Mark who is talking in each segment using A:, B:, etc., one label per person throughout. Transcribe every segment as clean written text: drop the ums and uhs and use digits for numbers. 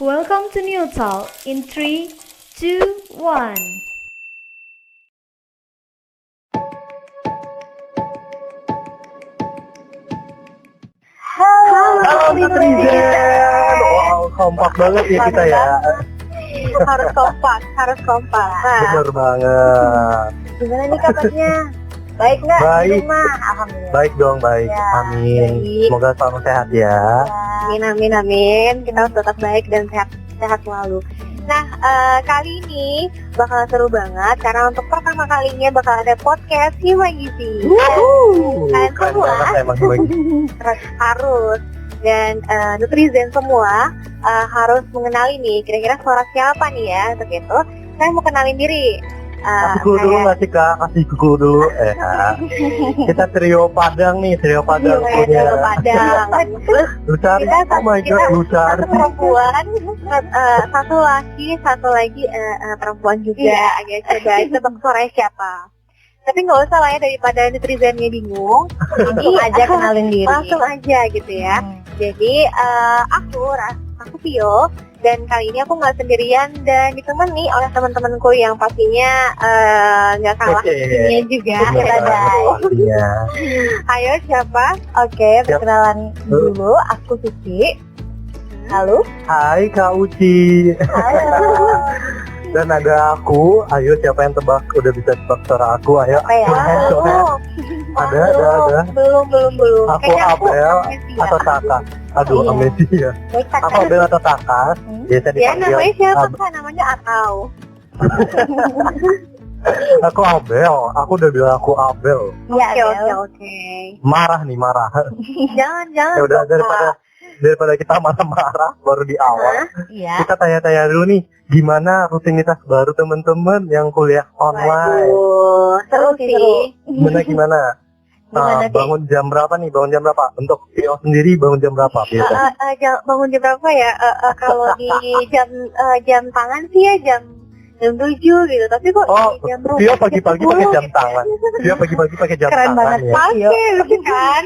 A: Welcome to New Talk in 3, 2, 1.
B: Halo netizen, wow kompak banget ya kita ya.
C: Harus kompak. Nah,
B: Bener banget.
C: gimana nih kabarnya? Baik nggak di
B: Baik.
C: rumah? Alhamdulillah.
B: Baik dong, baik.
C: Ya,
B: Amin.
C: baik.
B: Semoga selalu sehat ya.
C: Amin. Kita harus tetap baik dan sehat selalu. Nah, kali ini bakal seru banget karena untuk pertama kalinya bakal ada podcast Hima Gizi. Kalian
B: Keren
C: semua
B: banget emang lagi.
C: harus dan netizen semua harus mengenali nih kira-kira suara siapa nih ya. Untuk itu saya mau kenalin diri.
B: Kasih clue dulu nggak sih kak? Kasih clue dulu. Kita trio Padang nih, trio Padang punya.
C: Trio Padang.
B: Lucari,
C: Kita-
B: oh my god,
C: kita-
B: Lucari.
C: Satu perempuan, satu laki, satu lagi perempuan juga. Agak coba tebak suaranya siapa. Tapi nggak usah lah ya, daripada netizennya bingung.
A: Langsung aja kenalin diri.
C: Langsung aja gitu ya. Jadi aku Tio, dan kali ini aku nggak sendirian dan ditemani oleh teman-temanku yang pastinya nggak kalah
B: Oke.
C: ini juga.
B: Bener
C: Ada.
B: banget pastinya.
C: Ayo siapa?
A: Oke, perkenalan dulu. Aku Cici. Halo.
B: Hai Kak Uci.
C: Halo.
B: Dan ada aku, ayo siapa yang tebak, udah bisa tebak suara aku, ayo.
C: Apa ya?
B: Show hand. Ada.
C: Belum.
B: Aku
C: Kayaknya
B: Abel
C: amnesia.
B: atau Taka. Aduh,
A: Iya.
B: amnesia.
C: Baik, Kak.
B: Aku Abel atau Taka, biasa
C: Ya,
B: dipanggil.
C: namanya siapa
B: Ab-
C: Kak? Namanya Atau.
B: Aku Abel, aku udah bilang aku Abel.
A: Iya,
C: Oke.
B: Marah nih, marah.
C: Jangan.
B: Ya udah, daripada kita marah-marah baru di awal,
A: Iya.
B: kita tanya-tanya dulu nih, gimana rutinitas baru teman-teman yang kuliah online?
C: Waduh, seru sih.
B: Gimana?
C: Gimana, Ki?
B: Bangun jam berapa nih? Bangun jam berapa? Untuk Tio sendiri bangun jam berapa? Biasa.
C: Bangun jam berapa ya? Kalau di jam tangan sih ya jam 7 gitu. Tapi kok
B: Oh,
C: di jam rumah
B: Tio pagi-pagi
C: jam
B: pakai
C: 10
B: jam tangan. Tio pagi-pagi pakai jam
A: Keren
B: tangan
A: banget,
B: ya.
C: Pakai gitu kan?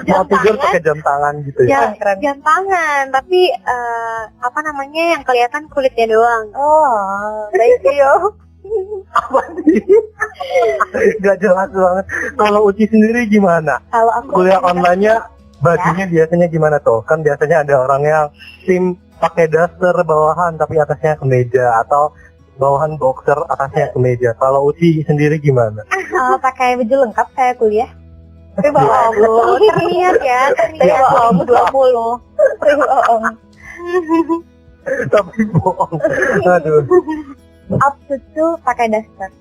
B: Mau tidur pakai jam tangan gitu ya.
C: Jam tangan, tapi apa namanya yang kelihatan kulitnya doang.
A: Oh,
C: Baik Tio.
B: Apa sih? Gak jelas banget. Kalau Uci sendiri gimana?
A: kalau aku
B: Kuliah online-nya bajunya biasanya gimana tuh? Kan biasanya ada orang yang tim pakai daster bawahan tapi atasnya kemeja, atau bawahan boxer atasnya kemeja. Kalau Uci sendiri gimana?
A: pakai baju lengkap kayak kuliah.
C: Tapi bohong. Terlihat ya,
B: Ya,
C: bohong 20.
A: Bohong.
B: Tapi bohong. Aduh.
A: Up to pakai daster.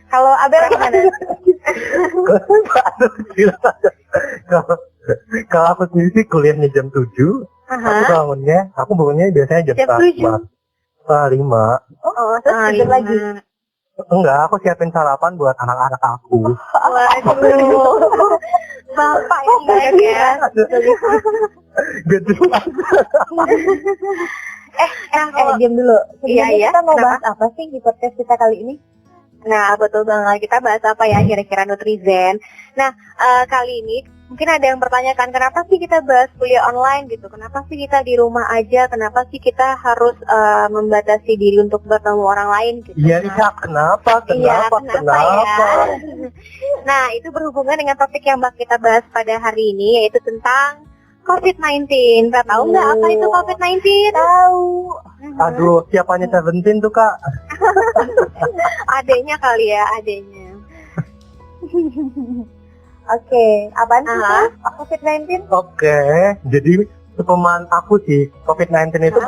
C: Kalau Abel gimana?
B: Aduh, gila. Kalau aku sendiri sih kuliahnya jam 7. Aku bangunnya biasanya jam
C: Jam 7?
B: 5.
A: Oh, terus tidur lagi.
B: Enggak, aku siapin sarapan buat anak-anak aku.
C: Waduh. Bapak yang baik ya.
B: Gak jelas.
A: Diam dulu.
C: Iya,
A: Sebenarnya
C: iya.
A: kita mau
C: Kenapa?
A: bahas apa sih di podcast kita kali ini?
C: Nah, betul banget. Kita bahas apa ya kira-kira netizen. Nah, kali ini mungkin ada yang bertanyakan kenapa sih kita bahas kuliah online gitu? Kenapa sih kita di rumah aja? Kenapa sih kita harus membatasi diri untuk bertemu orang lain gitu?
B: Iya, kenapa?
C: Iya, kenapa ya? Nah, itu berhubungan dengan topik yang bakal kita bahas pada hari ini, yaitu tentang COVID-19. Kak, tahu nggak apa itu COVID-19?
A: Tahu.
B: Aduh, siapanya Seventeen tuh kak?
C: Adanya kali ya, adanya.
A: Oke, apaan sih
C: Aha.
A: Kak? COVID-19?
B: Oke, jadi pemahaman aku sih COVID-19 itu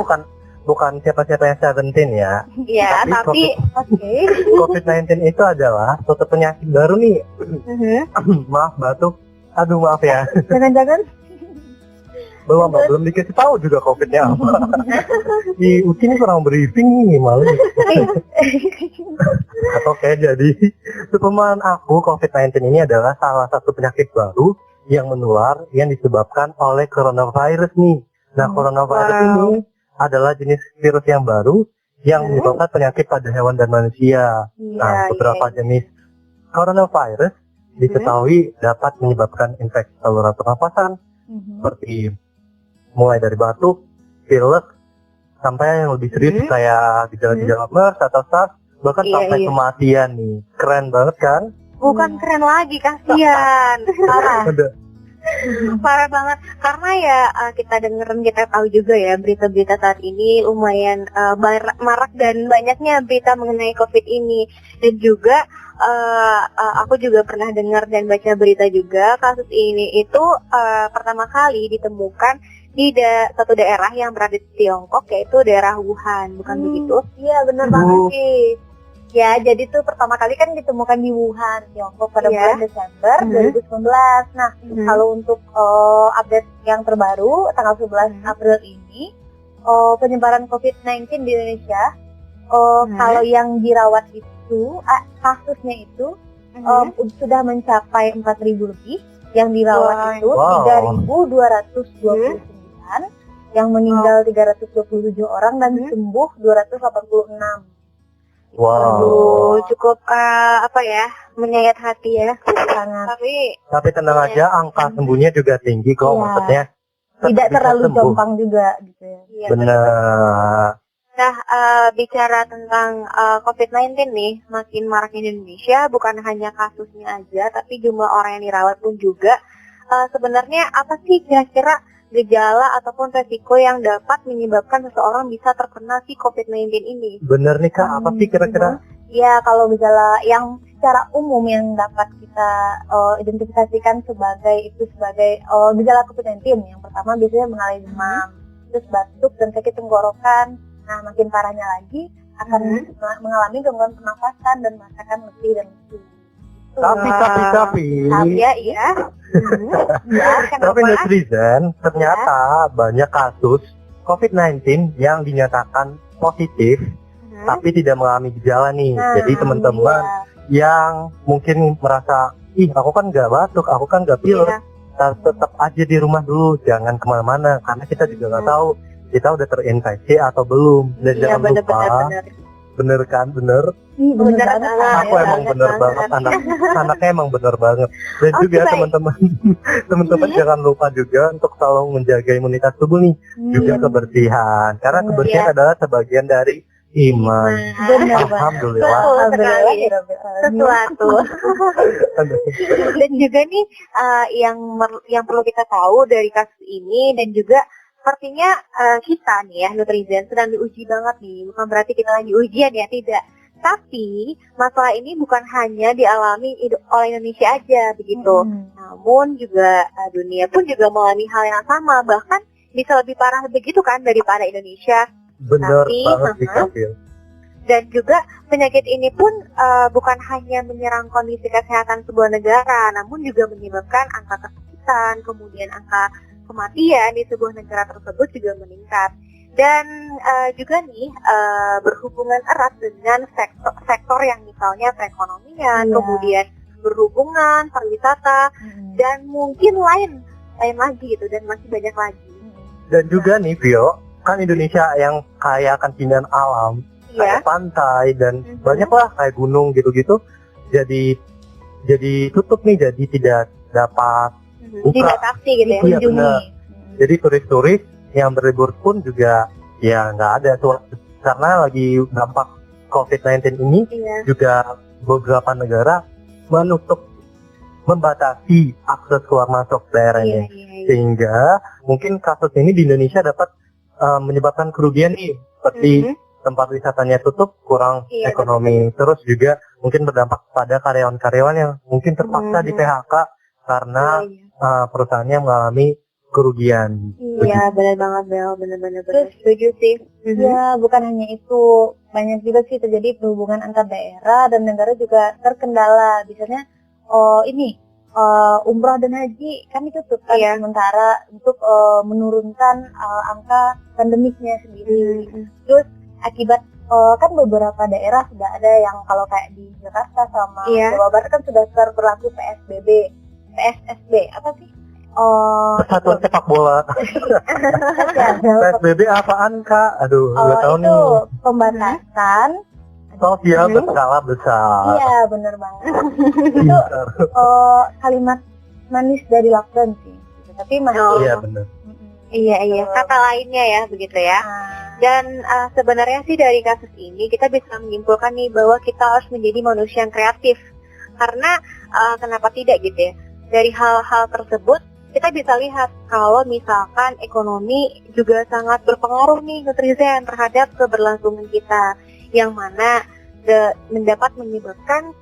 B: bukan siapa-siapa yang Seventeen ya.
C: Iya, tapi
A: Oke.
B: COVID-19 itu adalah suatu penyakit baru nih. Maaf batuk. Aduh maaf ya.
A: Jangan-jangan
B: Belum dikasih tahu juga COVID-nya apa. Di Uci ini kurang briefing nih malu. Oke, jadi pemahaman aku COVID-19 ini adalah salah satu penyakit baru yang menular yang disebabkan oleh coronavirus nih. Nah, coronavirus ini adalah jenis virus yang baru yang menyebabkan penyakit pada hewan dan manusia. Nah, beberapa jenis coronavirus diketahui dapat menyebabkan infeksi saluran pernapasan seperti mulai dari batuk, pilek, sampai yang lebih serius kayak gejala-gejala MERS atau SARS, bahkan sampai kematian nih. Keren banget kan?
C: Bukan keren lagi, kasihan. Parah. Parah banget. Karena ya kita tahu juga ya berita-berita saat ini lumayan marak dan banyaknya berita mengenai COVID ini. Dan juga aku juga pernah dengar dan baca berita juga kasus ini itu pertama kali ditemukan di satu daerah yang berada di Tiongkok, yaitu daerah Wuhan, bukan begitu? Iya, benar banget sih. Ya, jadi tuh pertama kali kan ditemukan di Wuhan, Tiongkok pada bulan Desember 2019. Nah, kalau untuk update yang terbaru, tanggal 11 April ini, penyebaran COVID-19 di Indonesia, kalau yang dirawat itu, kasusnya itu sudah mencapai 4.000 lebih, yang dirawat itu 3.229, yang meninggal 327 orang, dan sembuh 286.
B: Wow.
C: Cukup menyayat hati ya. Sangat.
B: Tapi tenang aja, angka sembuhnya juga tinggi kok, maksudnya.
C: Tidak terlalu gampang juga gitu ya. Iya,
B: benar.
C: Nah, bicara tentang COVID-19 nih, makin maraknya di Indonesia, bukan hanya kasusnya aja, tapi jumlah orang yang dirawat pun juga. Sebenarnya apa sih kira-kira gejala ataupun resiko yang dapat menyebabkan seseorang bisa terkena si COVID-19 ini?
B: Bener nih Kak, apa sih kira-kira?
C: Ya, kalau gejala yang secara umum yang dapat kita identifikasikan sebagai gejala COVID-19, yang pertama biasanya mengalami demam, terus batuk dan sakit tenggorokan. Nah, makin parahnya lagi akan mengalami gangguan pernafasan dan merasakan letih dan lesu.
B: Tapi. Tapi netizen, ternyata banyak kasus COVID-19 yang dinyatakan positif, tapi tidak mengalami gejala nih. Jadi teman-teman yang mungkin merasa, aku kan nggak batuk, aku kan nggak pilek, tetap aja di rumah dulu, jangan kemana-mana, karena kita juga nggak tahu kita udah terinfeksi atau belum. Dan jangan lupa, bener kan? Bener banget. Aku emang bener banget, anaknya emang bener banget. Dan juga teman-teman jangan lupa juga untuk selalu menjaga imunitas tubuh nih, juga kebersihan, karena kebersihan adalah sebagian dari iman. Alhamdulillah.
C: Sesuatu. Dan juga nih yang perlu kita tahu dari kasus ini, dan juga sepertinya kita nih ya, netizen sedang diuji banget nih. Bukan berarti kita lagi ujian ya, tidak. Tapi masalah ini bukan hanya dialami oleh Indonesia aja begitu. Namun juga dunia pun juga mengalami hal yang sama, bahkan bisa lebih parah begitu kan daripada Indonesia.
B: Benar banget sih Kapil.
C: Dan juga penyakit ini pun bukan hanya menyerang kondisi kesehatan sebuah negara, namun juga menyebabkan angka kesakitan, kemudian angka kematian di sebuah negara tersebut juga meningkat. Dan juga nih berhubungan erat dengan sektor yang misalnya perekonomian, kemudian berhubungan, pariwisata, dan mungkin lain lagi gitu, dan masih banyak lagi.
B: Dan juga nih Vio, kan Indonesia yang kaya akan keindahan alam, kayak pantai dan banyak lah kayak gunung gitu-gitu, jadi tutup nih, jadi tidak dapat buka.
C: Tidak taksi gitu ya,
B: iya, benar. Jadi turis-turis yang berlibur pun juga ya nggak ada tuh, karena lagi dampak COVID-19 ini. Juga beberapa negara membatasi akses keluar masuk daerahnya, sehingga mungkin kasus ini di Indonesia dapat menyebabkan kerugian nih, seperti tempat wisatanya tutup, kurang ekonomi, terus juga mungkin berdampak pada karyawan-karyawan yang mungkin terpaksa di PHK karena perusahaannya mengalami kerugian.
C: Iya, benar banget Bel, benar-benar setuju sih. Ya, bukan hanya itu, banyak juga sih terjadi perhubungan antar daerah dan negara juga terkendala. Biasanya umroh dan haji kan ditutup kan sementara untuk menurunkan angka pandemiknya sendiri. Terus akibat kan beberapa daerah sudah ada yang kalau kayak di Jakarta sama Jawa Barat kan sudah berlaku PSBB, apa sih?
B: Persatuan sepak bola. PSBB apaan Kak? Aduh, nggak tahu nih.
C: Itu pembatasan
B: sosial berskala besar.
C: Iya, benar banget. Itu kalimat manis dari lockdown sih. Tapi masih.
B: Iya benar.
C: Iya, kata lainnya ya, begitu ya. Dan sebenarnya sih dari kasus ini kita bisa menyimpulkan nih bahwa kita harus menjadi manusia yang kreatif. Karena kenapa tidak gitu ya? Dari hal-hal tersebut kita bisa lihat kalau misalkan ekonomi juga sangat berpengaruh nih netizen terhadap keberlangsungan kita, yang mana mendapat menyebabkan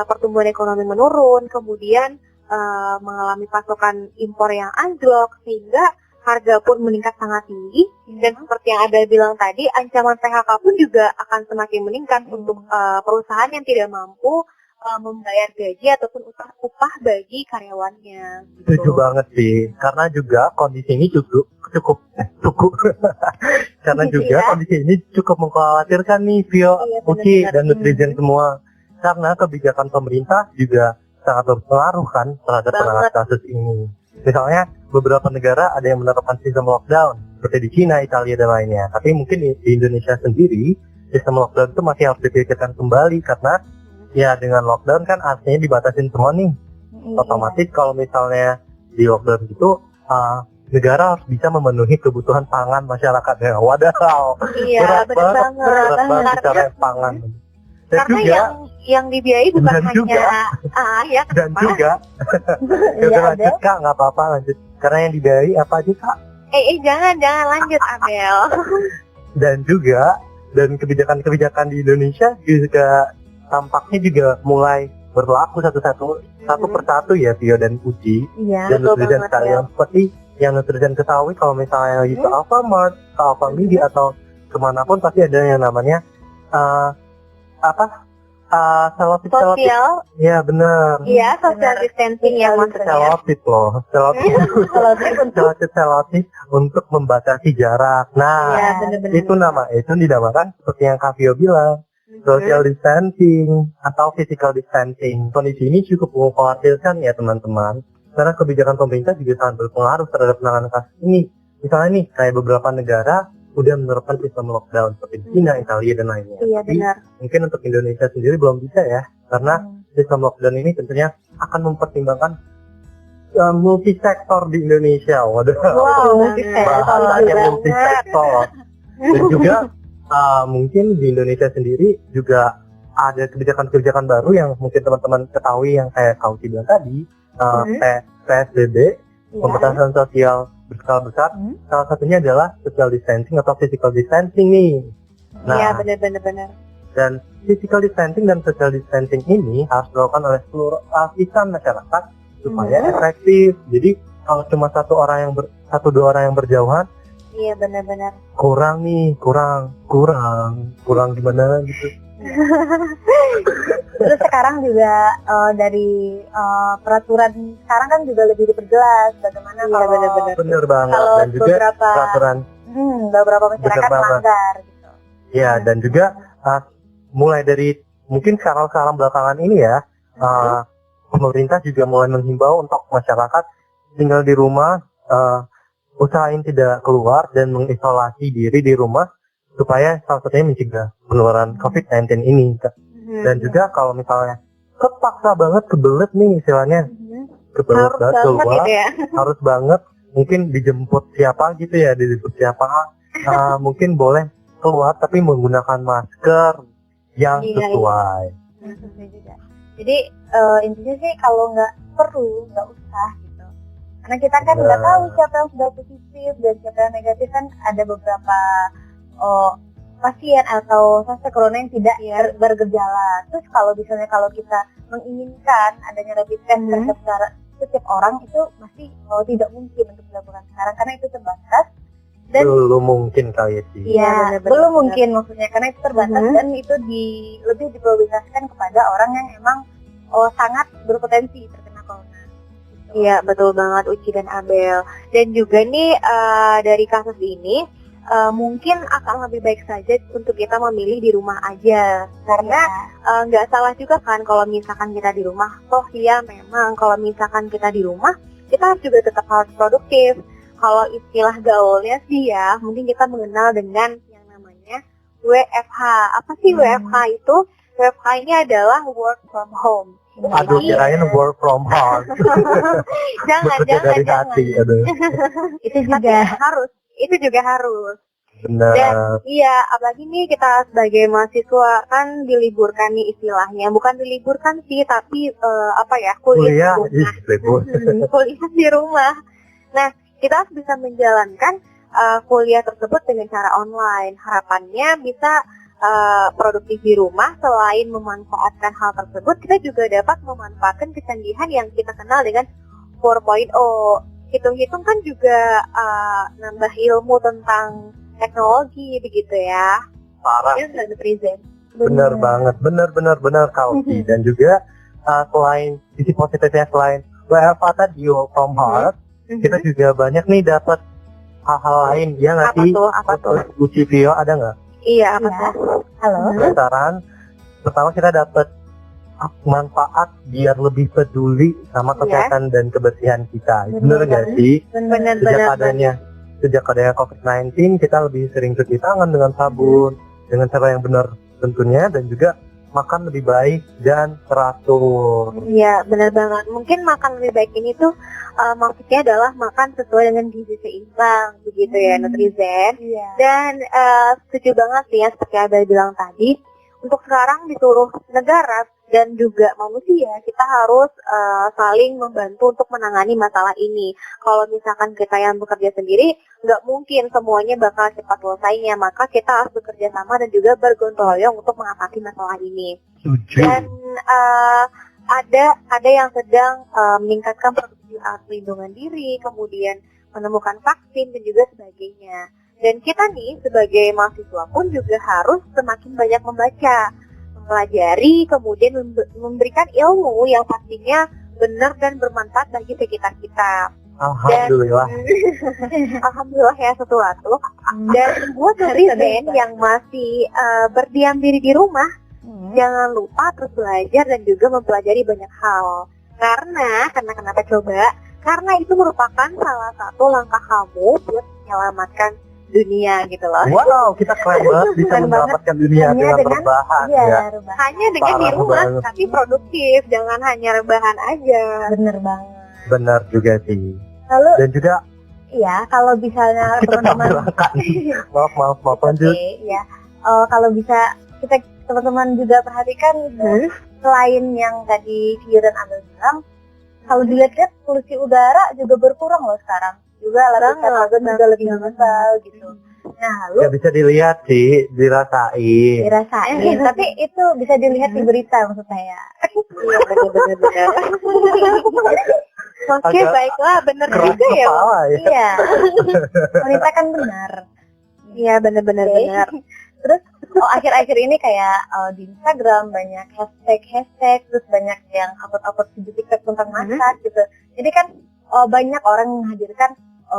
C: pertumbuhan ekonomi menurun, kemudian mengalami pasokan impor yang anjlok sehingga harga pun meningkat sangat tinggi, dan seperti yang Abel bilang tadi, ancaman PHK pun juga akan semakin meningkat untuk perusahaan yang tidak mampu membayar gaji ataupun upah bagi karyawannya.
B: Setuju banget sih, karena juga kondisi ini cukup karena juga kondisi ini cukup mengkhawatirkan nih Vio, Uci dan netizen semua, karena kebijakan pemerintah juga sangat berpengaruh kan terhadap penanganan kasus ini. Misalnya beberapa negara ada yang menerapkan sistem lockdown seperti di Cina, Italia dan lainnya. Tapi mungkin di Indonesia sendiri sistem lockdown itu masih harus dipikirkan kembali, karena ya dengan lockdown kan artinya dibatasin semua nih. Otomatis kalau misalnya di lockdown gitu negara harus bisa memenuhi kebutuhan pangan masyarakat. Ya, wadaw.
C: Iya, berat banget
B: bicara pangan. Dan
C: karena
B: juga,
C: yang dibiayai bukan hanya ya
B: dan juga ya udah lanjut Kak, nggak apa-apa lanjut, karena yang dibiayai apa aja Kak?
C: Jangan lanjut Abel.
B: dan kebijakan di Indonesia juga tampaknya juga mulai berlaku satu persatu ya Vio dan Uci.
C: Iya,
B: dan netizen sekalian, seperti yang netizen ketahui kalau misalnya lagi ke Alfamart, ke Alfamidi atau kemanapun pasti ada yang namanya selotip. Ya benar.
C: Iya, social distancing yang maksudnya.
B: Selotip untuk membatasi jarak. Nah, itu dinamakan seperti yang Kak Vio bilang, social distancing atau physical distancing. Kondisi ini cukup mengkhawatirkan ya teman-teman, karena kebijakan pemerintah juga sangat berpengaruh terhadap penanganan kasus ini. Misalnya nih, kayak beberapa negara udah menerapkan sistem lockdown seperti China, Italia dan lainnya.
C: Iya, benar.
B: Mungkin untuk Indonesia sendiri belum bisa ya, karena sistem lockdown ini tentunya akan mempertimbangkan multisektor di Indonesia. Multisektor. Dan juga mungkin di Indonesia sendiri juga ada kebijakan-kebijakan baru yang mungkin teman-teman ketahui, yang kayak kau bilang tadi, PSBB, pembatasan sosial berskala besar. Salah satunya adalah social distancing atau physical distancing nih.
C: Iya, benar.
B: Dan physical distancing dan social distancing ini harus dilakukan oleh seluruh lapisan masyarakat supaya efektif. Jadi kalau cuma satu dua orang yang berjauhan,
C: iya benar.
B: kurang gimana gitu.
C: Terus sekarang juga dari peraturan sekarang kan juga lebih diperjelas bagaimana
B: benar banget.
C: Kalau
B: dan juga peraturan
C: beberapa masyarakat melanggar gitu.
B: Ya, dan juga mulai dari mungkin sekarang belakangan ini ya, pemerintah juga mulai menghimbau untuk masyarakat tinggal di rumah, usahain tidak keluar dan mengisolasi diri di rumah supaya salah satunya mencegah penularan COVID-19 ini. Dan juga kalau misalnya kepaksa banget kebelet nih istilahnya, kebelet banget keluar, gitu ya? Harus banget mungkin dijemput siapa, mungkin boleh keluar tapi menggunakan masker yang sesuai.
C: Jadi intinya sih kalau nggak perlu nggak usah gitu, karena kita kan nggak tahu siapa yang sudah positif dan siapa yang negatif. Kan ada beberapa pasien atau fase corona yang tidak bergejala. Terus kalau misalnya kita menginginkan adanya rapid test terhadap setiap orang, itu masih tidak mungkin untuk dilakukan sekarang karena itu terbatas. Dan
B: belum mungkin kali sih.
C: Iya, belum mungkin maksudnya karena itu terbatas dan itu lebih diprioritaskan kepada orang yang emang sangat berpotensi terkena corona. Iya, betul banget Uci dan Abel. Dan juga nih dari kasus ini mungkin akan lebih baik saja untuk kita memilih di rumah aja, karena nggak salah juga kan kalau misalkan kita di rumah. Toh ya memang kalau misalkan kita di rumah kita juga tetap harus produktif. Kalau istilah gaulnya sih ya mungkin kita mengenal dengan yang namanya WFH. Apa sih WFH itu? WFH ini adalah work from home.
B: Aduh, kirain work from home. Bekerja dari hati. Aduh.
C: Itu juga harus.
B: Benar.
C: Dan iya, apalagi nih kita sebagai mahasiswa kan diliburkan nih istilahnya, bukan diliburkan sih, tapi kuliah di rumah. Kuliah di rumah. Nah, kita harus bisa menjalankan kuliah tersebut dengan cara online. Harapannya bisa produktif di rumah. Selain memanfaatkan hal tersebut, kita juga dapat memanfaatkan kecanggihan yang kita kenal dengan 4.0. Hitung-hitung kan juga nambah ilmu tentang teknologi begitu ya.
B: Parah. Benar banget, benar Kausi. Dan juga selain sisi positifnya, selain WFH tadi from home, kita juga banyak nih dapat hal-hal lain. Ya nggak sih?
C: Apa tuh?
B: Uci Vio ada nggak?
C: Iya, apa tuh?
A: Halo.
B: Saran pertama, kita dapat manfaat biar lebih peduli sama kesehatan dan kebersihan kita. Bener nggak sih?
C: Benar.
B: Sejak adanya COVID-19, kita lebih sering cuci tangan dengan sabun, dengan cara yang benar tentunya, dan juga makan lebih baik dan teratur.
C: Iya, benar banget. Mungkin makan lebih baik ini tuh maksudnya adalah makan sesuai dengan gizi seimbang, begitu ya, Nutrizen.
A: Iya.
C: Dan setuju banget sih ya, seperti Abel bilang tadi, untuk sekarang di seluruh negara dan juga manusia, kita harus saling membantu untuk menangani masalah ini. Kalau misalkan kita yang bekerja sendiri, nggak mungkin semuanya bakal cepat selesainya, maka kita harus bekerja sama dan juga bergotong royong untuk mengatasi masalah ini. Dan ada yang sedang meningkatkan produksi alat pelindungan diri, kemudian menemukan vaksin dan juga sebagainya. Dan kita nih sebagai mahasiswa pun juga harus semakin banyak membaca, mempelajari, kemudian memberikan ilmu yang pastinya benar dan bermanfaat bagi sekitar kita.
B: Alhamdulillah.
C: Alhamdulillah ya sesuatu. Dan buat Nutrizen yang masih berdiam diri di rumah, jangan lupa terus belajar dan juga mempelajari banyak hal. Karena kenapa coba? Karena itu merupakan salah satu langkah kamu buat menyelamatkan dunia gitu loh.
B: Wow, kita keren banget bisa menyelamatkan dunia dengan rebahan ya.
C: Hanya dengan di rumah, tapi produktif, jangan hanya rebahan aja.
A: Bener banget.
B: Benar juga sih.
A: Lalu,
B: dan juga
A: iya, kalau misalnya teman-teman
B: maaf lanjut.
A: Ya. Kalau bisa kita teman-teman juga perhatikan selain yang tadi Vio dan Abel bilang, kalau dilihat-lihat polusi udara juga berkurang loh sekarang. Juga lapisan juga lebih tebal gitu. Nah, lalu
B: bisa dilihat sih, dirasain.
A: Tapi itu bisa dilihat di berita maksud saya.
C: Iya, benar. Oke, baiklah, benar juga ya.
A: Iya. Wanita kan benar.
C: Iya, benar.
A: Terus akhir-akhir ini kayak di Instagram banyak hashtag, terus banyak yang upload video TikTok tentang masak gitu. Jadi kan banyak orang menghadirkan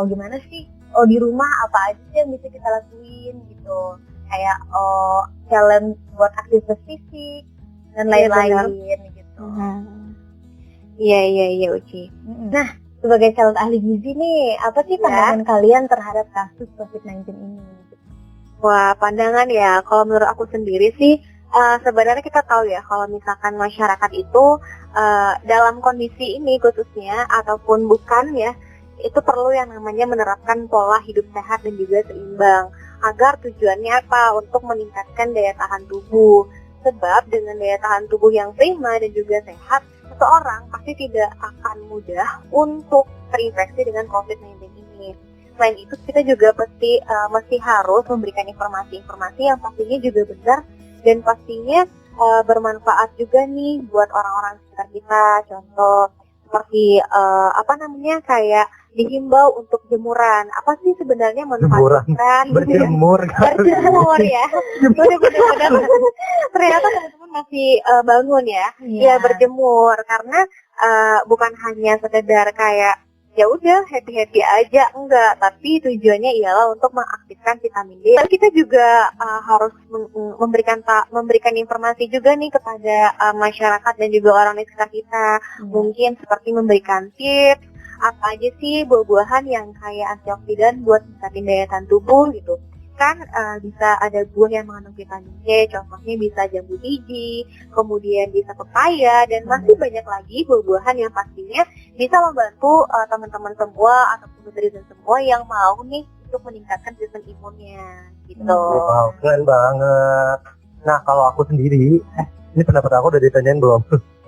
A: gimana sih di rumah apa aja sih yang bisa kita lakuin gitu, kayak challenge buat aktivitas fisik dan lain-lain gitu.
C: Iya Uci.
A: Nah, sebagai calon ahli gizi nih, apa sih pandangan kalian terhadap kasus COVID-19 ini?
C: Wah, pandangan ya, kalau menurut aku sendiri sih sebenarnya kita tahu ya kalau misalkan masyarakat itu dalam kondisi ini khususnya ataupun bukan ya, itu perlu yang namanya menerapkan pola hidup sehat dan juga seimbang agar tujuannya apa? Untuk meningkatkan daya tahan tubuh. Sebab dengan daya tahan tubuh yang prima dan juga sehat, seseorang pasti tidak akan mudah untuk terinfeksi dengan COVID-19 ini. Selain itu kita juga mesti harus memberikan informasi-informasi yang pastinya juga benar dan pastinya bermanfaat juga nih buat orang-orang sekitar kita. Contoh seperti kayak dihimbau untuk jemuran. Apa sih sebenarnya manfaat
B: berjemur
C: ya? Benar-benar ternyata teman-teman masih bangun ya. Ya berjemur karena bukan hanya sekedar kayak ya udah happy aja, enggak, tapi tujuannya ialah untuk mengaktifkan vitamin D. Lalu kita juga harus memberikan informasi juga nih kepada masyarakat dan juga orang di sekitar kita. Mungkin seperti memberikan tips apa aja sih buah-buahan yang kaya antioksidan buat meningkatin daya tahan tubuh gitu. kan bisa ada buah yang mengandung vitamin C, contohnya bisa jambu biji, kemudian bisa pepaya, dan masih banyak lagi buah-buahan yang pastinya bisa membantu teman-teman semua ataupun netizen semua yang mau nih untuk meningkatkan sistem imunnya gitu.
B: Wow, keren banget. Nah, kalau aku sendiri, ini pendapat aku udah ditanyain belum?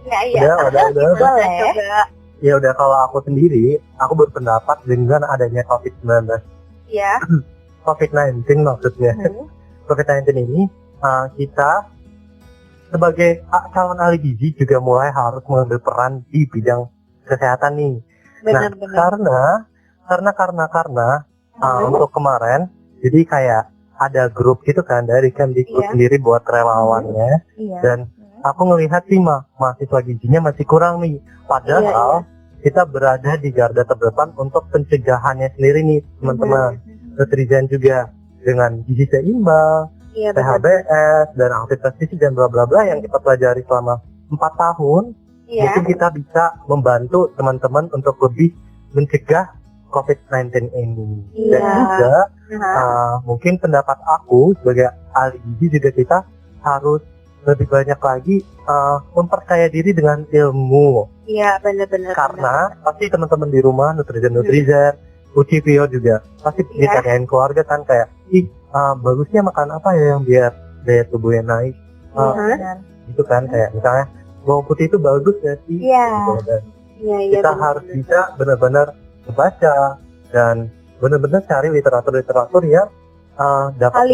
C: Iya.
B: Udah.
C: Boleh. Coba.
B: Ya udah, kalau aku sendiri, aku berpendapat dengan adanya COVID-19.
C: Iya.
B: COVID-19 maksudnya. COVID-19 ini kita sebagai calon ahli gizi juga mulai harus mengambil peran di bidang kesehatan nih.
C: Benar.
B: Karena untuk kemarin, jadi kayak ada grup gitu kan dari Kemdikbud sendiri buat relawannya, dan aku ngelihat sih mahasiswa gizinya masih kurang nih. Padahal kita berada di garda terdepan untuk pencegahannya sendiri nih, teman-teman. Netizen juga dengan gizi seimbang, PHBS, dan aktivitas fisik dan bla bla bla yang kita pelajari selama 4 tahun, mungkin kita bisa membantu teman-teman untuk lebih mencegah COVID-19 ini. Dan juga mungkin pendapat aku sebagai ahli gizi juga kita harus lebih banyak lagi mempercaya diri dengan ilmu.
C: Iya, benar-benar.
B: Karena pasti teman-teman di rumah, netizen, Ucipio juga pasti ditanyain keluarga kan kayak, bagusnya makan apa ya yang biar daya tubuhnya naik. Gitu kan, kayak misalnya bawang putih itu bagus ya sih. Kita harus bisa benar-benar membaca dan benar-benar cari literatur yang dapat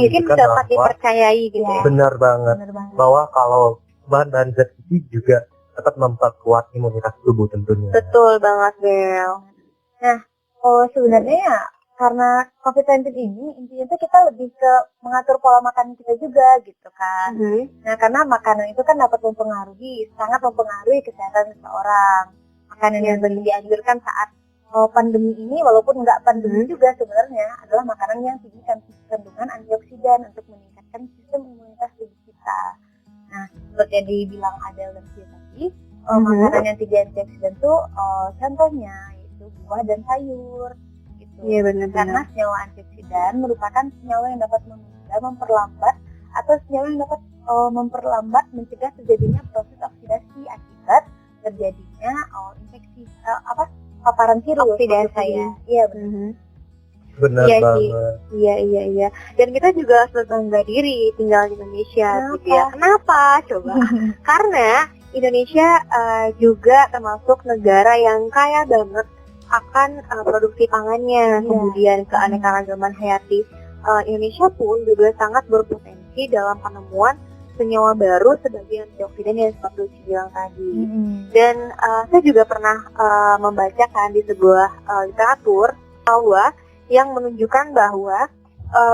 C: dipercayai gitu.
B: Benar banget. Bahwa kalau bahan-bahan zat gizi juga dapat memperkuat imunitas tubuh tentunya.
C: Betul banget, Bel.
A: Nah, sebenarnya ya karena COVID-19 ini intinya tuh kita lebih ke mengatur pola makan kita juga gitu kan. Nah, karena makanan itu kan dapat sangat mempengaruhi kesehatan seseorang. Makanan yang dianjurkan saat pandemi ini, walaupun nggak pandemi juga sebenarnya, adalah makanan yang tinggi kandungan antioksidan untuk meningkatkan sistem imunitas tubuh kita. Nah, seperti yang dibilang Adel dan Cia tadi, makanan yang tinggi antioksidan tuh contohnya yaitu buah dan sayur.
C: Iya, benar.
A: Karena senyawa antioksidan merupakan senyawa yang dapat menunda, memperlambat, atau senyawa yang dapat memperlambat mencegah terjadinya proses oksidasi akibat terjadinya infeksi paparan virus.
C: Oksidasi.
A: Iya, benar.
B: Benar banget.
C: Iya. Dan kita juga harus berbangga diri tinggal di Indonesia gitu ya. Kenapa? Coba. Karena Indonesia juga termasuk negara yang kaya banget akan produksi pangannya, kemudian keanekaragaman hayati. Indonesia pun juga sangat berpotensi dalam penemuan senyawa baru sebagai antioksidan yang seperti Uci bilang tadi. Dan saya juga pernah membacakan di sebuah literatur bahwa yang menunjukkan bahwa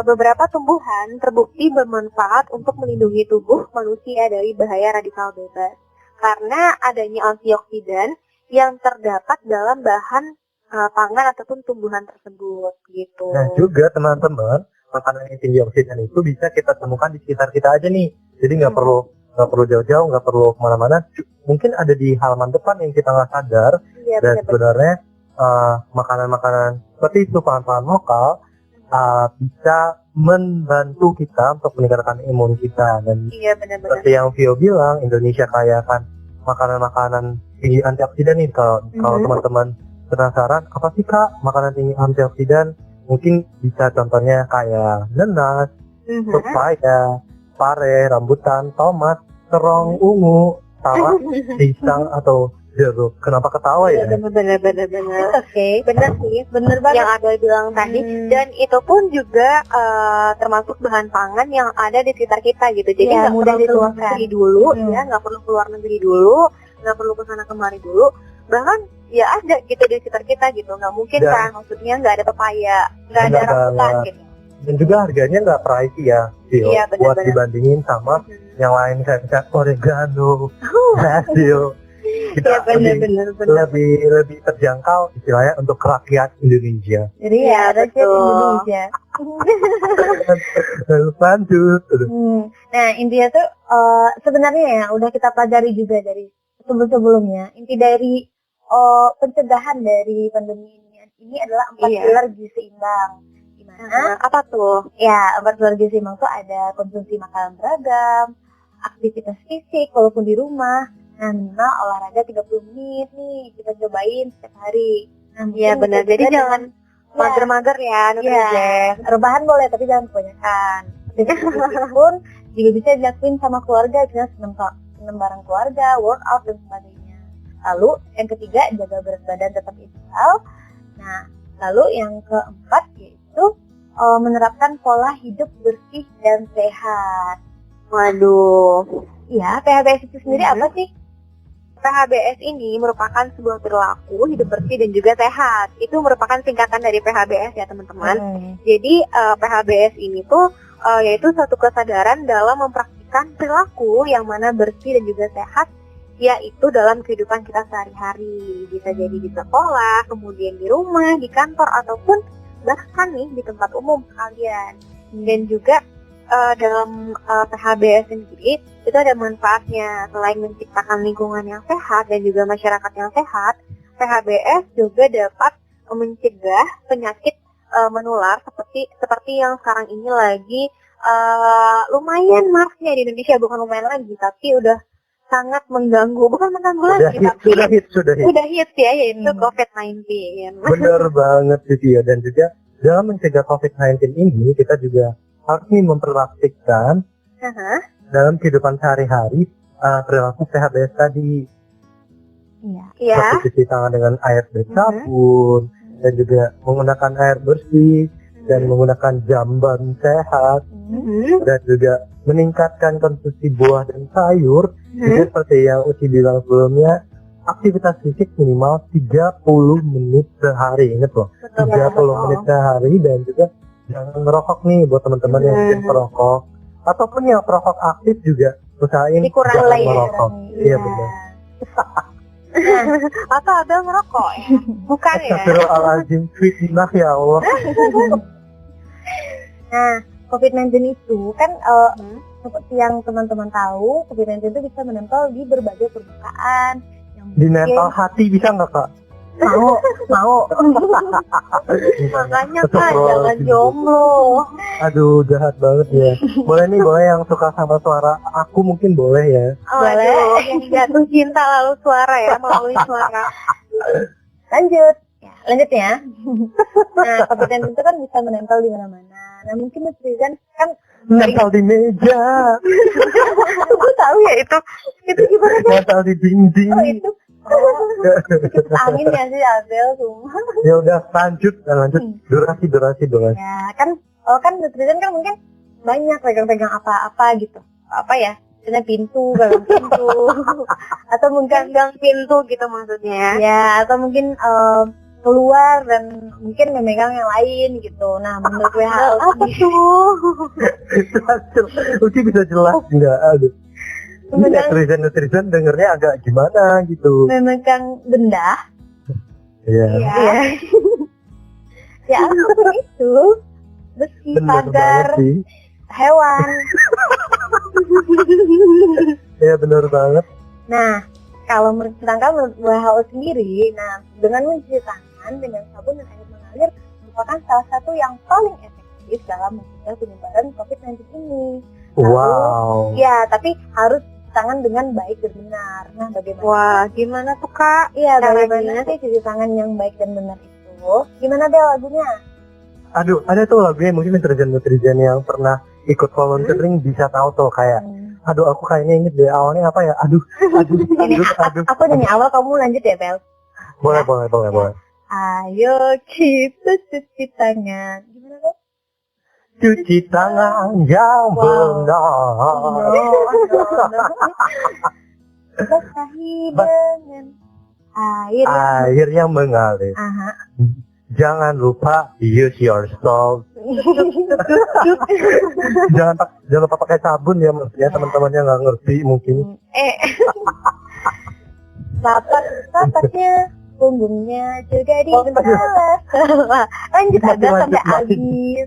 C: beberapa tumbuhan terbukti bermanfaat untuk melindungi tubuh manusia dari bahaya radikal bebas karena adanya antioksidan yang terdapat dalam bahan pangan ataupun tumbuhan tersebut gitu.
B: Nah juga teman-teman, makanan yang tinggi oksidan itu bisa kita temukan di sekitar kita aja nih. Jadi nggak perlu jauh-jauh, nggak perlu kemana-mana. Mungkin ada di halaman depan yang kita nggak sadar. Dan sebenarnya makanan-makanan seperti itu, bahan-bahan lokal bisa membantu kita untuk meningkatkan imun kita. Dan seperti yang Vio bilang, Indonesia kaya kan makanan-makanan tinggi antioksidan nih. Kalau teman-teman penasaran apa sih Kak makanan tinggi antioksidan, mungkin bisa contohnya kayak nanas, pepaya, pare, rambutan, tomat, terong ungu, sama pisang atau jeruk. Kenapa ketawa ya?
C: Bener.
A: Oke.
C: Bener sih, bener banget yang Adel bilang tadi. Dan itu pun juga termasuk bahan pangan yang ada di sekitar kita gitu. Jadi nggak perlu keluar negeri dulu, nggak perlu keluar negeri dulu, nggak perlu kesana kemari dulu. Bahkan ya ada gitu di sekitar kita gitu. Nggak mungkin kan, maksudnya nggak ada pepaya, nggak ada rambutan gitu.
B: Dan juga harganya nggak pricey ya, buat dibandingin sama yang lain kayak oregano, basil. Kita lebih terjangkau istilahnya untuk rakyat Indonesia.
A: Jadi ya rakyat Indonesia.
B: Lanjut.
A: Nah intinya tuh sebenarnya ya udah kita pelajari juga dari sebelumnya. Inti dari pencegahan dari pandemi ini adalah 4 pilar gizi seimbang.
C: Apa tuh?
A: Ya, 4 keluarga seimbang tuh ada konsumsi makanan beragam, aktivitas fisik walaupun di rumah. Nah, minimal olahraga 30 menit nih kita cobain setiap hari. Nah,
C: Iya benar. Jadi jangan mager-mager ya, Nutrizen.
A: Rebahan boleh tapi jangan kebanyakan. Aktivitas pun juga bisa dilakuin sama keluarga, misalnya senam bareng keluarga, workout dan sebagainya. Lalu yang ketiga, jaga berat badan tetap ideal. Nah, lalu yang keempat yaitu menerapkan pola hidup bersih dan sehat.
C: Waduh.
A: Ya, PHBS itu sendiri apa sih?
C: PHBS ini merupakan sebuah perilaku hidup bersih dan juga sehat. Itu merupakan singkatan dari PHBS ya teman-teman. Jadi PHBS ini tuh yaitu satu kesadaran dalam mempraktikkan perilaku yang mana bersih dan juga sehat, yaitu dalam kehidupan kita sehari-hari. Bisa jadi di sekolah, kemudian di rumah, di kantor, ataupun bahkan nih di tempat umum sekalian. Dan juga dalam PHBS sendiri itu ada manfaatnya. Selain menciptakan lingkungan yang sehat dan juga masyarakat yang sehat, PHBS juga dapat mencegah penyakit menular seperti yang sekarang ini lagi lumayan maraknya di Indonesia. Bukan lumayan lagi, tapi udah sangat mengganggu. Bukan mengganggu lagi, tapi sudah hits ya, yaitu COVID-19.
B: Benar banget gitu ya. Dan juga dalam mencegah COVID-19 ini kita juga harus nih mempraktikkan dalam kehidupan sehari-hari perilaku PHBS tadi.
C: Iya.
B: Seperti cuci tangan dengan air dan sabun, dan juga menggunakan air bersih, dan menggunakan jamban sehat, dan juga meningkatkan konsumsi buah dan sayur. Jadi seperti yang Uci bilang sebelumnya, aktivitas fisik minimal 30 menit sehari. Ingat loh, 30 menit sehari. Dan juga jangan merokok nih buat teman-teman yang mungkin perokok, ataupun yang perokok aktif juga usahain jangan merokok. Iya benar.
C: Atau Abel merokok ya? Bukan ya?
B: Astagfirullahaladzim, fitnah ya Allah.
A: Nah, COVID-19 itu kan seperti yang teman-teman tahu, COVID-19 itu bisa menempel di berbagai permukaan.
B: Di nempel hati bisa nggak Kak?
A: Mau.
C: Makanya Kak, jangan jomblo.
B: Aduh, jahat banget ya. Boleh yang suka sama suara aku mungkin boleh ya.
C: Boleh. Yang jatuh cinta lalu suara ya, melalui suara.
A: Lanjut ya. Nah, COVID-19 itu kan bisa menempel di mana-mana. Nah, mungkin netizen kan
B: nempel di meja.
A: Aku tahu ya itu gimana tuh?
B: Nempel di dinding.
A: Oh, itu. Cukup angin ya sih Abel semua.
B: Ya udah lanjut. Durasi.
A: Ya kan netizen kan mungkin banyak pegang-pegang apa-apa gitu. Apa ya? Misalnya pegang pintu. Atau mungkin
C: Gang pintu gitu maksudnya.
A: Ya, atau mungkin keluar dan mungkin memegang yang lain gitu. Nah, menurut WHO
C: apa tuh?
B: Uci bisa jelas enggak? Aduh. Netizen dengernya agak gimana gitu.
A: Memegang benda.
B: Iya.
A: Ya apapun itu. Besi, pagar, hewan.
B: Iya benar banget.
A: Nah, kalau menurut WHO sendiri, nah dengan mencuci tangan dengan sabun dan air mengalir merupakan salah satu yang paling efektif dalam mencegah penyebaran COVID-19 ini.
B: Wow.
A: Ya, tapi harus tangan dengan baik dan benar. Nah, bagaimana?
C: Wah, gimana tuh Kak?
A: Iya, bagaimana sih cuci tangan yang baik dan benar itu? Gimana deh lagunya?
B: Aduh, ada tuh lagunya mungkin netizen yang pernah ikut volunteering bisa tahu tuh kayak aduh aku kayaknya inget deh awalnya apa ya? Aduh.
A: Aku nyanyi awal, kamu lanjut ya, Bel?
B: Boleh.
A: Ayo kita cuci tangan. Gimana tuh?
B: Cuci tangan yang benar.
A: Basahi dengan
B: air yang mengalir. Jangan lupa use your salt. jangan lupa pakai sabun ya, maksudnya teman-temannya nggak ngerti mungkin.
A: Lapaknya, punggungnya juga dibalas. Lanjut ada sampai habis.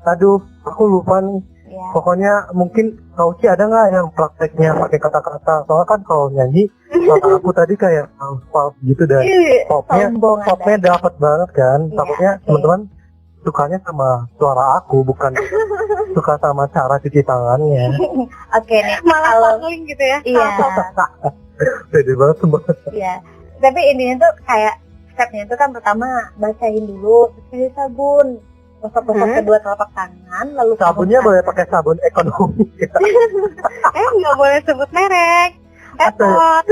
B: Aduh, aku lupa nih.
A: Ya.
B: Pokoknya mungkin Kauci ada nggak yang prakteknya pakai kata-kata? Soalnya kan kalau nyanyi, suara aku tadi kayak pop gitu dan popnya dapat banget kan. Takutnya teman-teman sukanya sama suara aku, bukan suka sama cara cuci tangannya.
A: Oke nih,
C: Malah
A: kalau
C: pangling gitu ya.
A: iya,
B: Beda banget semua.
A: iya. Tapi intinya tuh kayak stepnya itu kan pertama basahin dulu, terus pilih sabun, gosok-gosok kedua telapak tangan, lalu
B: Sabunnya
A: sabun
B: boleh
A: tangan.
B: pakai sabun ekonomi.
C: Nggak boleh sebut merek.
B: Atau-
C: Repot.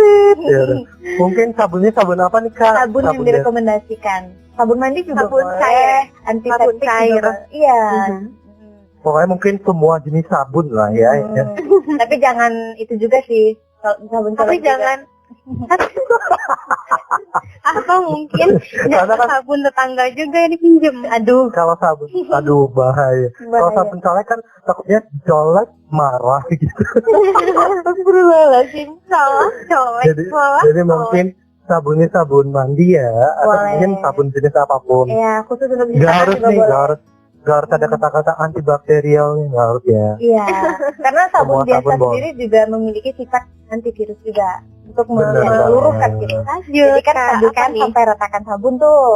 B: Ya udah. Mungkin sabunnya sabun apa nih Kak?
A: Sabun yang direkomendasikan. Sabun mandi juga
C: Sabun
A: boleh.
C: cair.
A: Antiseptik
C: Sabun cair.
A: juga boleh. Iya.
B: Pokoknya mungkin semua jenis sabun lah ya. Ya.
A: Tapi jangan itu juga sih. Sabun
C: Tapi
A: colek juga.
C: jangan. Atau mungkin
B: Karena kan
C: sabun tetangga juga yang dipinjem.
A: Aduh,
B: kalau sabun, aduh bahaya. Kalau
A: bahaya.
B: sabun colek kan takutnya colek marah gitu.
A: Astagfirullahaladzim.
C: Salah, colek.
B: Jadi,
C: Salah,
B: jadi mungkin sabunnya sabun mandi ya, atau
A: Boleh.
B: mungkin sabun jenis apapun.
A: Iya, khusus untuk cuci
B: Nggak
A: tangan
B: harus
A: juga
B: nih,
A: boleh.
B: nggak harus ada kata-kata antibakterial nih, nggak harus ya.
A: Iya, karena sabun
B: Semua
A: biasa
B: sabun boleh.
A: sendiri juga memiliki sifat antivirus juga untuk
B: Benar
A: meluruhkan
B: banget.
A: gitu.
C: Lanjut,
A: Jadi kan
C: Kak,
A: sabun
C: apa
A: kan
C: nih?
A: sampai retakan sabun tuh.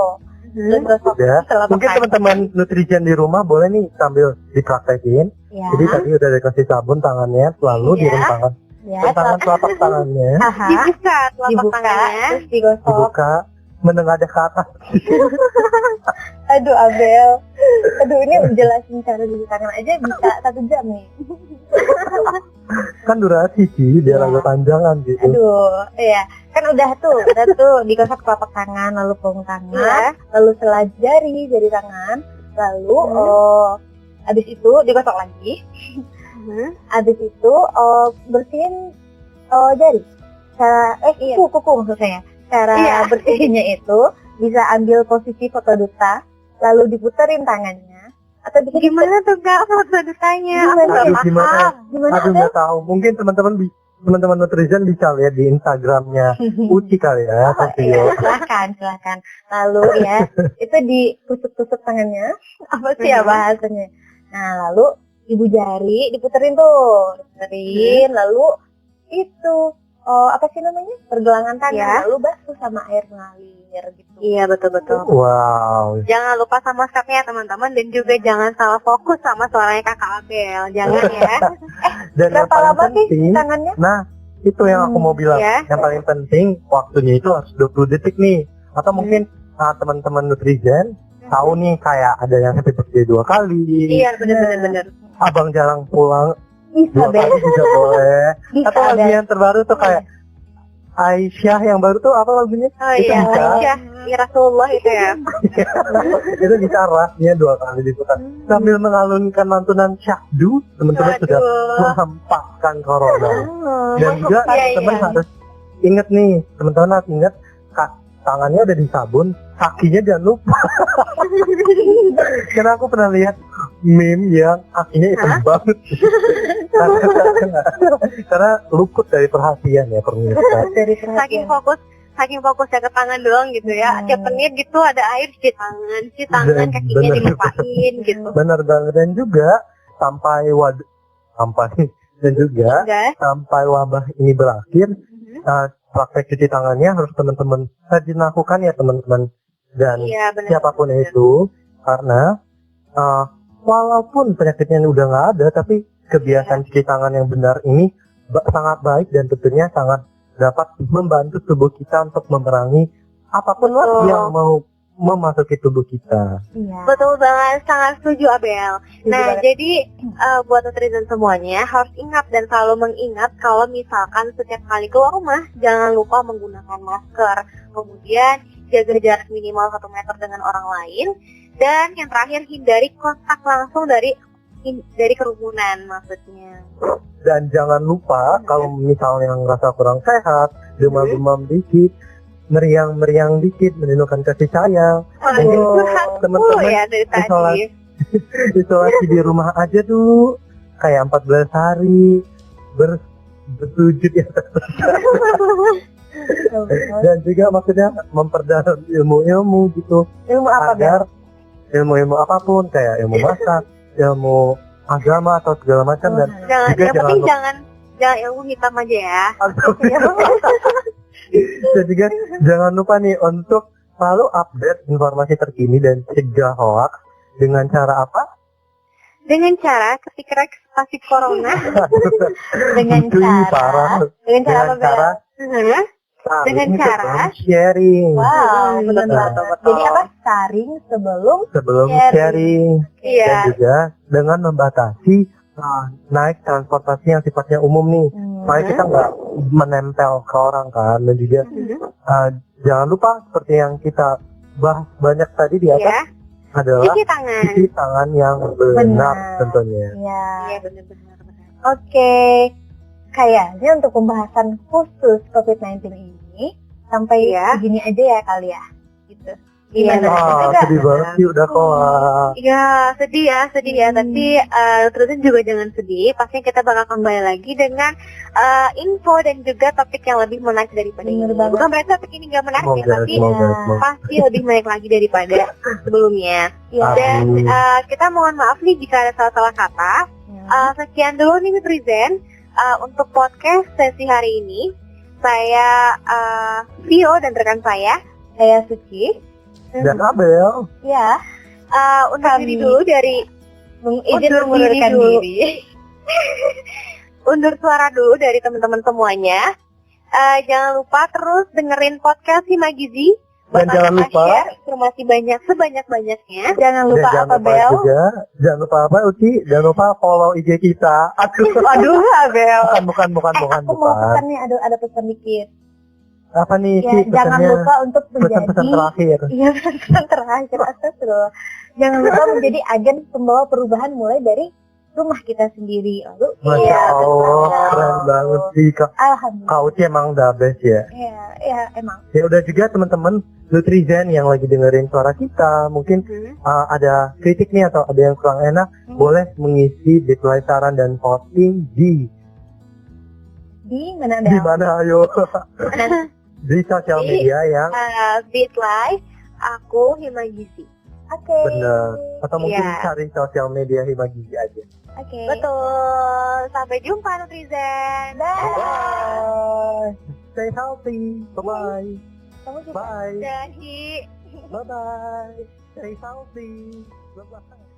A: Terus gosok
B: Udah.
A: telapak
B: Mungkin
A: tangan.
B: teman-teman nutrisen di rumah boleh nih sambil dipraktekin.
A: Ya,
B: Jadi tadi udah dikasih sabun tangannya, lalu
C: Iya.
B: direm tangan,
A: ya,
B: rem tangan telapak tangannya
A: Aha,
C: Dibuka telapak
A: dibuka,
C: tangannya.
A: terus digosok.
B: dibuka, menengadah ke atas.
A: Aduh Abel, aduh ini jelasin cara cuci tangan aja bisa 1 jam nih.
B: Kan durasi sih, biar
A: Iya.
B: agak panjangan gitu.
A: Aduh, iya. Kan udah tuh digosok telapak tangan, lalu punggung tangan,
C: Iya.
A: lalu selah jari tangan, lalu abis itu digosok lagi, abis itu bersihin jari. Cara kuku maksud saya. Cara
C: Iya.
A: bersihinnya itu bisa ambil posisi foto duta, lalu diputerin tangannya, atau bisa
C: Gimana tuh Kak foto dutanya?
A: Gimana?
C: Aku nggak
B: Aduh, gimana ya?
C: paham.
A: gimana
B: Aduh
A: Abel?
B: nggak tahu. Mungkin teman-teman nutrisen bisa lihat di Instagramnya Uci kali ya,
A: Iya,
B: Tokyo.
A: silahkan. Lalu ya, itu ditusuk-tusuk tangannya. Apa sih ya
C: Mhm.
A: bahasanya? Nah, lalu ibu jari diputerin tuh, lalu itu apa sih namanya? Pergelangan tangan,
C: Ya.
A: lalu basuh sama air mengalir gitu.
C: Iya betul-betul.
B: Wow.
C: Jangan lupa sama stepnya teman-teman dan juga jangan salah fokus sama suaranya Kakak Abel. Jangan ya.
B: Dan yang
A: Berapa
B: paling
A: lama sih
B: penting,
A: tangannya?
B: nah itu yang aku mau bilang.
C: Ya.
B: Yang paling penting waktunya itu harus 20 detik nih. Atau mungkin teman-teman nutrisen tahu nih kayak ada yang happy birthday 2 kali.
C: Iya benar-benar.
B: Abang jarang pulang
A: Bisa
B: 2
A: Bel.
B: kali juga boleh.
A: Bisa
B: Atau lagu
A: Bel.
B: yang terbaru tuh kayak Aisyah yang baru tuh apa lagunya?
C: Oh
B: Itu
C: iya,
B: bisa.
C: Aisyah, ya Rasulullah itu ya.
B: Itu bisa rasnya 2 kali diputar. Sambil mengalunkan lantunan syahdu, teman-teman sudah
C: Waduh.
B: menghempaskan corona.
A: Oh,
B: Dan juga
C: Iya,
B: teman-teman
C: iya.
B: harus inget nih, teman-teman harus inget tangannya udah disabun, kakinya jangan lupa. Karena aku pernah lihat meme yang kakinya hitam banget. Karena luput dari perhatian ya pemirsa.
A: dari
C: Saking
A: perhatian.
C: fokusnya ke tangan doang gitu ya. Tiap menit gitu ada air cuci tangan, kakinya
B: Bener.
C: dilupain gitu.
B: Benar banget. Dan juga sampai dan juga
C: Enggak.
B: sampai wabah ini berakhir, praktek cuci tangannya harus teman-teman rajin lakukan ya teman-teman, dan
C: Iya benar.
B: siapapun itu, karena walaupun penyakitnya udah nggak ada, tapi kebiasaan cuci tangan yang benar ini sangat baik dan tentunya sangat dapat membantu tubuh kita untuk memerangi apapun lah
C: Betul.
B: yang mau memasuki tubuh kita.
A: Iya.
C: Betul banget, sangat setuju Abel. Nah,
A: banget.
C: jadi buat netizen semuanya harus ingat dan selalu mengingat kalau misalkan setiap kali keluar rumah jangan lupa menggunakan masker. Kemudian jaga jarak minimal 1 meter dengan orang lain. Dan yang terakhir hindari kontak langsung dari kerumunan maksudnya.
B: Dan jangan lupa kalau misalnya ngerasa kurang sehat, demam-demam dikit, meriang-meriang dikit, menunjukkan kasih sayang.
C: Waduh,
B: Teman-teman
C: ya dari
B: isolasi.
C: tadi.
B: Isolasi di rumah aja dulu, kayak 14 hari bersujud ya. Dan juga maksudnya memperdalam ilmu-ilmu gitu,
A: Ilmu apa Bel?
B: agar ilmu-ilmu apapun kayak ilmu masak, ilmu agama atau segala macam, dan
C: Jangan,
B: juga
C: yang penting
B: jangan
C: jangan ilmu hitam aja ya.
B: dan juga jangan lupa nih untuk selalu update informasi terkini dan cegah hoax Dengan cara apa?
C: Dengan cara ketika pasti corona.
A: Dengan
B: Itu
A: cara
B: parah.
A: dengan cara apa,
B: Dengan cara
C: Mhm.
B: saling
C: Dengan cara
B: sebelum sharing.
A: Wow, benar
C: betul,
A: banget.
C: betul.
A: Jadi apa? Saring sebelum
B: Sebelum
A: sharing.
B: sharing. Dan
C: Iya.
B: juga dengan membatasi naik transportasi yang sifatnya umum nih. Supaya kita nggak menempel ke orang kan. Dan juga
C: Mhm.
B: jangan lupa seperti yang kita bahas banyak tadi di atas
C: Iya.
B: adalah
C: Cuci tangan.
B: cuci tangan yang benar
A: Benar.
B: tentunya.
A: ya.
C: Iya, benar-benar.
A: Oke. Kayaknya untuk pembahasan khusus COVID-19 ini sampai
C: Iya.
A: segini aja ya kali ya. Gitu.
C: Iya,
A: Gimana?
C: benar.
A: Juga?
B: Sedih banget sih udah kelar.
C: Iya, sedih ya. Tapi terus juga jangan sedih. Pasti kita bakal kembali lagi dengan info dan juga topik yang lebih menarik daripada
A: Bener
C: ini.
A: banget.
C: Bukan berarti topik ini nggak menarik ya, tapi
B: Semoga.
C: pasti lebih menarik lagi daripada sebelumnya.
A: Iya.
C: Dan
B: Amin.
C: kita mohon maaf nih jika ada salah-salah kata. Sekian dulu nih Nutrizen untuk podcast sesi hari ini. Saya Vio dan rekan saya
A: Suci.
B: Dan Abel.
A: Ya.
C: undur
A: Kami
C: diri dulu dari
A: Izin
C: Undur
A: mengundurkan
C: diri dulu.
A: diri.
C: undur suara dulu dari teman-teman semuanya. Jangan lupa terus dengerin podcast Hima Gizi.
B: Dan jangan lupa
C: Share informasi banyak sebanyak-banyaknya.
A: Jangan lupa
B: dan jangan
A: apa,
B: lupa
A: Bel?
B: juga, jangan lupa apa Uci, jangan lupa follow IG kita. Aduh,
A: Aduh, Abel.
B: bukan,
A: Aku mau pesan nih, ada pesan dikit.
B: Apa nih
A: Ya,
B: sih
A: jangan
B: pesannya?
A: lupa untuk
B: Pesan-pesan
A: menjadi
B: terakhir.
A: Iya, pesan terakhir. Astagfirullah. Jangan lupa menjadi agen pembawa perubahan mulai dari rumah kita sendiri. Lalu,
B: Masya
A: iya,
B: Allah,
A: betul.
B: keren banget sih Kak.
A: Alhamdulillah.
B: Kak Uci emang the best ya.
A: Ya, emang.
B: Ya udah juga teman-teman Nutrizen yang lagi dengerin suara kita, mungkin ada kritik nih atau ada yang kurang enak, boleh mengisi reply saran dan posting di
A: Di mana, Bel?
B: mana ayo di sosial media yang
C: Bitlife, aku Hima Gizi.
A: Oke.
B: benar, atau mungkin
C: Iya.
B: cari sosial media Hima Gizi aja.
A: Oke.
C: Betul. Sampai jumpa Nutrizen.
B: Bye. Stay healthy. Bye.
A: Kamu juga.
B: Bye.
C: Dahi.
B: Bye bye. Stay healthy. Bye bye.